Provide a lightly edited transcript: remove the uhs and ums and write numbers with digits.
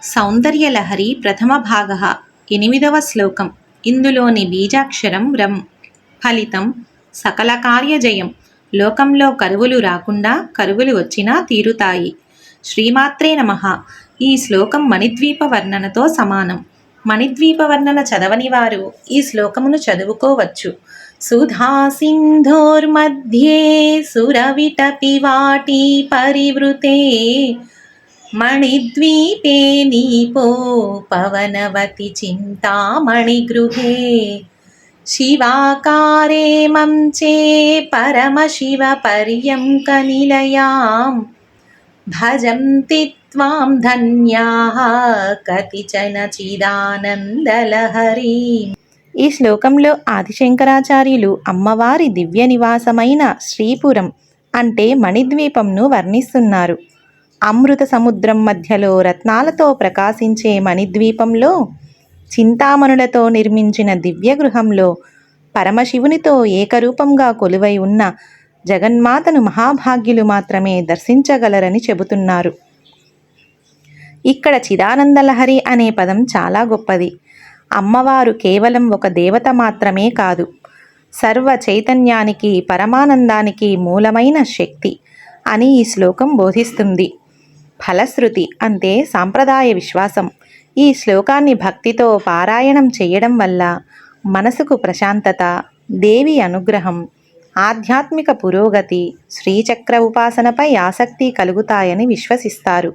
సౌందర్యలహరి ప్రథమ భాగ 8వ శ్లోకం. ఇందులోని బీజాక్షరం రం. ఫలితం సకల కార్యజయం. లోకంలో కరువులు రాకుండా కరువులు వచ్చినా తీరుతాయి. శ్రీమాత్రే నమః. ఈ శ్లోకం మణిద్వీప వర్ణనతో సమానం. మణిద్వీప వర్ణన చదవని వారు ఈ శ్లోకమును చదువుకోవచ్చు. సుధా సింధోర్మధ్యే సురవిటపి వాటి పరివృతే మణిద్వీపే నీపో పవనవతి చింతామణిగృహే శివాకారే మంచే పరమశివ పర్యంకనిలయాం భజంతి త్వాం ధన్యాః కతిచన చిదానందలహరీం. ఈ శ్లోకంలో ఆదిశంకరాచార్యులు అమ్మవారి దివ్య నివాసమైన శ్రీపురం అంటే మణిద్వీపంను వర్ణిస్తున్నారు. అమృత సముద్రం మధ్యలో రత్నాలతో ప్రకాశించే మణిద్వీపంలో, చింతామణులతో నిర్మించిన దివ్యగృహంలో పరమశివునితో ఏకరూపంగా కొలువై ఉన్న జగన్మాతను మహాభాగ్యులు మాత్రమే దర్శించగలరని చెబుతున్నారు. ఇక్కడ చిదానందలహరి అనే పదం చాలా గొప్పది. అమ్మవారు కేవలం ఒక దేవత మాత్రమే కాదు, సర్వ చైతన్యానికి పరమానందానికి మూలమైన శక్తి అని ఈ శ్లోకం బోధిస్తుంది. ఫలశ్రుతి అంటే సాంప్రదాయ విశ్వాసం. ఈ శ్లోకాన్ని భక్తితో పారాయణం చేయడం వల్ల మనసుకు ప్రశాంతత, దేవి అనుగ్రహం, ఆధ్యాత్మిక పురోగతి, శ్రీచక్ర ఉపాసనపై ఆసక్తి కలుగుతాయని విశ్వసిస్తారు.